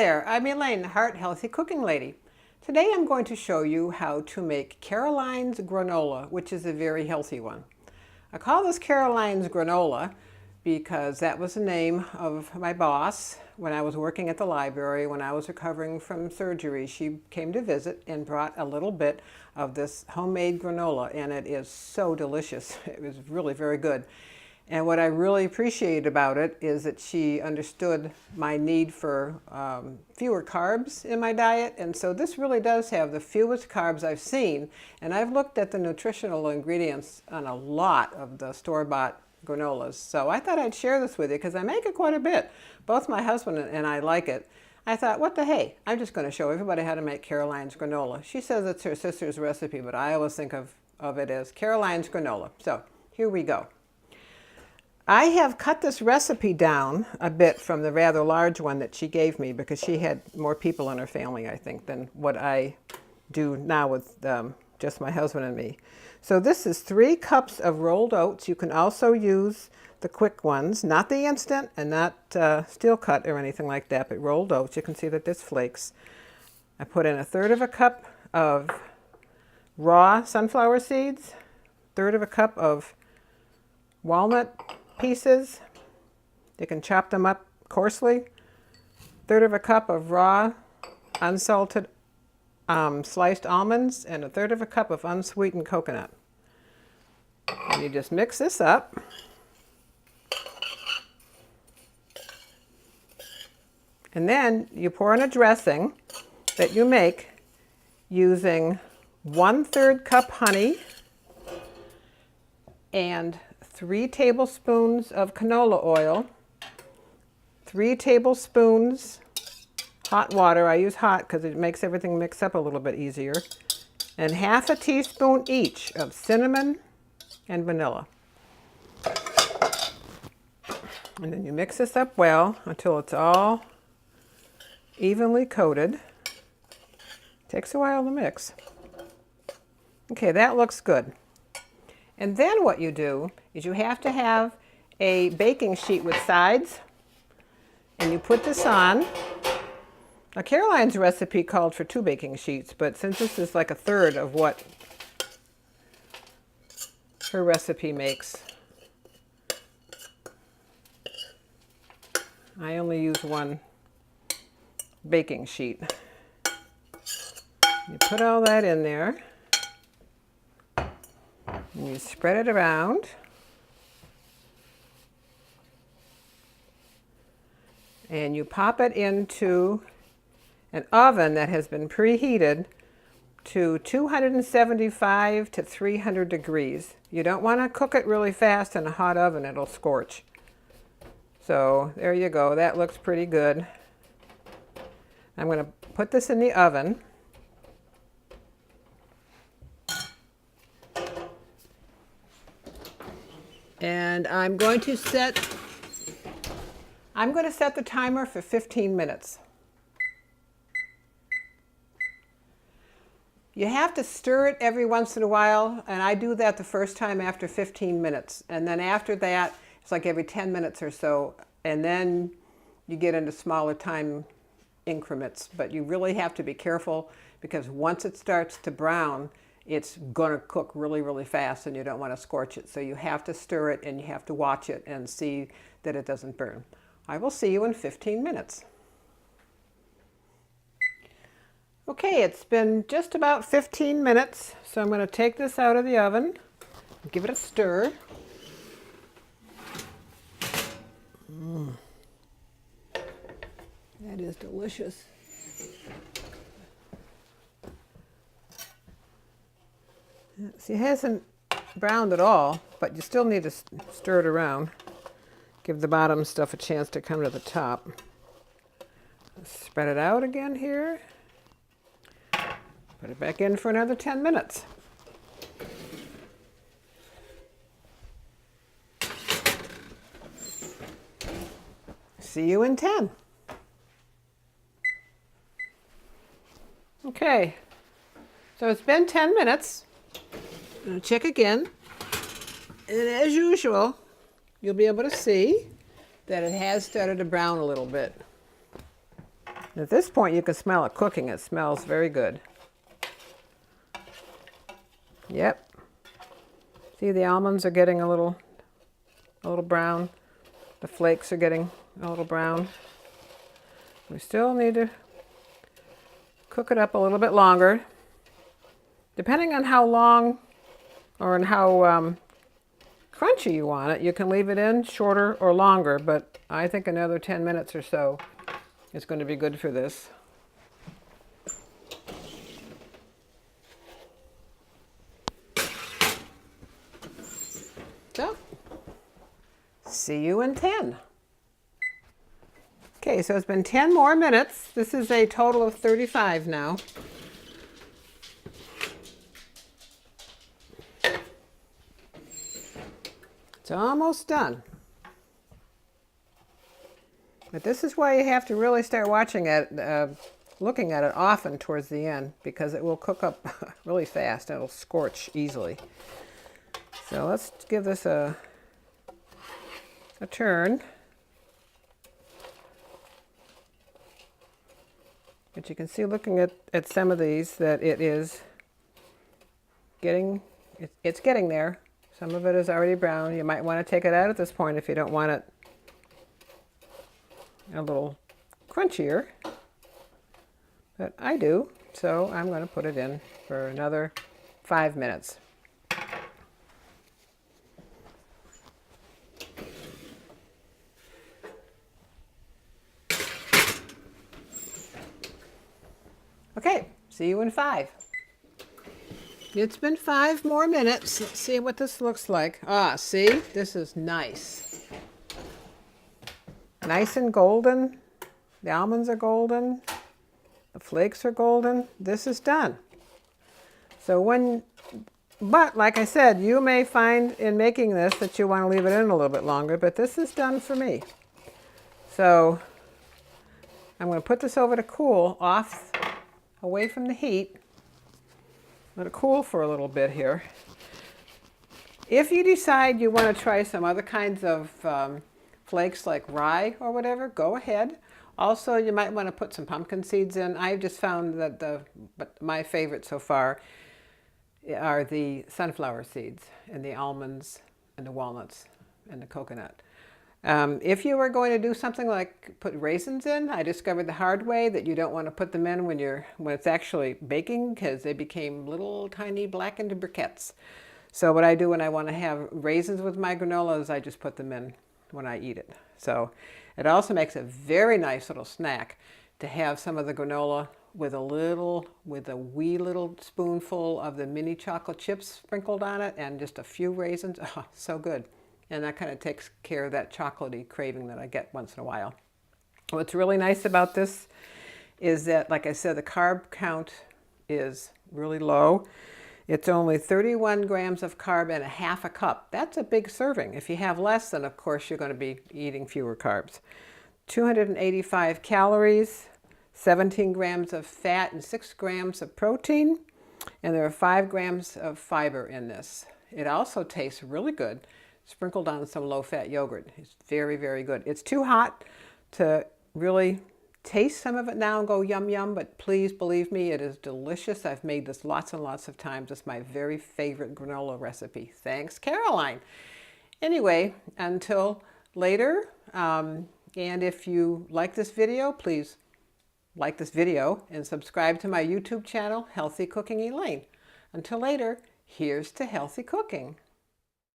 there, I'm Elaine, Heart Healthy Cooking Lady. Today I'm going to show you how to make Caroline's granola, which is a very healthy one. I call this Caroline's granola because that was the name of my boss when I was working at the library. When I was recovering from surgery, she came to visit and brought a little bit of this homemade granola, and it is so delicious. It was really very good. And what I really appreciate about it is that she understood my need for fewer carbs in my diet. And so this really does have the fewest carbs I've seen. And I've looked at the nutritional ingredients on a lot of the store-bought granolas. So I thought I'd share this with you because I make it quite a bit. Both my husband and I like it. I thought, what the hey, I'm just going to show everybody how to make Caroline's granola. She says it's her sister's recipe, but I always think of it as Caroline's granola. So here we go. I have cut this recipe down a bit from the rather large one that she gave me because she had more people in her family, I think, than what I do now with just my husband and me. So this is 3 cups of rolled oats. You can also use the quick ones, not the instant and not steel cut or anything like that, but rolled oats. You can see that there's flakes. I put in 1/3 of a cup of raw sunflower seeds, 1/3 of a cup of walnut pieces. You can chop them up coarsely. 1/3 of a cup of raw, unsalted sliced almonds, and 1/3 of a cup of unsweetened coconut. And you just mix this up. And then you pour in a dressing that you make using 1/3 cup honey and 3 tablespoons of canola oil, 3 tablespoons hot water. I use hot because it makes everything mix up a little bit easier, and 1/2 teaspoon each of cinnamon and vanilla. And then you mix this up well until it's all evenly coated. Takes a while to mix. Okay, that looks good. And then what you do is you have to have a baking sheet with sides, and you put this on. Now Caroline's recipe called for 2 baking sheets, but since this is like 1/3 of what her recipe makes, I only use 1 baking sheet. You put all that in there. And you spread it around. And you pop it into an oven that has been preheated to 275 to 300 degrees. You don't want to cook it really fast in a hot oven, it'll scorch. So there you go, that looks pretty good. I'm going to put this in the oven. And I'm going to set the timer for 15 minutes. You have to stir it every once in a while, and I do that the first time after 15 minutes. And then after that, it's like every 10 minutes or so, and then you get into smaller time increments. But you really have to be careful because once it starts to brown, it's going to cook really, really fast, and you don't want to scorch it. So you have to stir it, and you have to watch it and see that it doesn't burn. I will see you in 15 minutes. Okay, it's been just about 15 minutes, so I'm going to take this out of the oven, give it a stir. That is delicious. See, it hasn't browned at all, but you still need to stir it around. Give the bottom stuff a chance to come to the top. Spread it out again here. Put it back in for another 10 minutes. See you in 10. Okay, so it's been 10 minutes. I'm going to check again. And as usual, you'll be able to see that it has started to brown a little bit. At this point, you can smell it cooking. It smells very good. Yep. See, the almonds are getting a little brown. The flakes are getting a little brown. We still need to cook it up a little bit longer. Depending on how long or on how crunchy you want it, you can leave it in shorter or longer, but I think another 10 minutes or so is going to be good for this. So, see you in 10. Okay, so it's been 10 more minutes. This is a total of 35 now. It's almost done. But this is why you have to really start watching it, looking at it often towards the end, because it will cook up really fast. It'll scorch easily. So let's give this a turn. But you can see, looking at some of these, that it is getting, it's getting there. Some of it is already brown. You might want to take it out at this point if you don't want it a little crunchier. But I do, so I'm going to put it in for another 5 minutes. Okay, see you in 5. It's been 5 more minutes. Let's see what this looks like. Ah, see? This is nice. Nice and golden. The almonds are golden. The flakes are golden. This is done. So but like I said, you may find in making this that you want to leave it in a little bit longer, but this is done for me. So I'm going to put this over to cool off, away from the heat. Let it cool for a little bit here. If you decide you want to try some other kinds of flakes like rye or whatever, go ahead. Also, you might want to put some pumpkin seeds in. I've just found that my favorite so far are the sunflower seeds and the almonds and the walnuts and the coconut. If you were going to do something like put raisins in, I discovered the hard way that you don't want to put them in when it's actually baking, because they became little tiny blackened briquettes. So what I do when I want to have raisins with my granola is I just put them in when I eat it. So it also makes a very nice little snack to have some of the granola with a wee little spoonful of the mini chocolate chips sprinkled on it and just a few raisins. Oh, so good. And that kind of takes care of that chocolatey craving that I get once in a while. What's really nice about this is that, like I said, the carb count is really low. It's only 31 grams of carb and a half a cup. That's a big serving. If you have less, then of course you're going to be eating fewer carbs. 285 calories, 17 grams of fat, and 6 grams of protein. And there are 5 grams of fiber in this. It also tastes really good, sprinkled on some low-fat yogurt. It's very, very good. It's too hot to really taste some of it now and go yum yum, but please believe me, it is delicious. I've made this lots and lots of times. It's my very favorite granola recipe. Thanks, Caroline. Anyway, until later, and if you like this video, please like this video and subscribe to my YouTube channel, Healthy Cooking Elaine. Until later, here's to healthy cooking.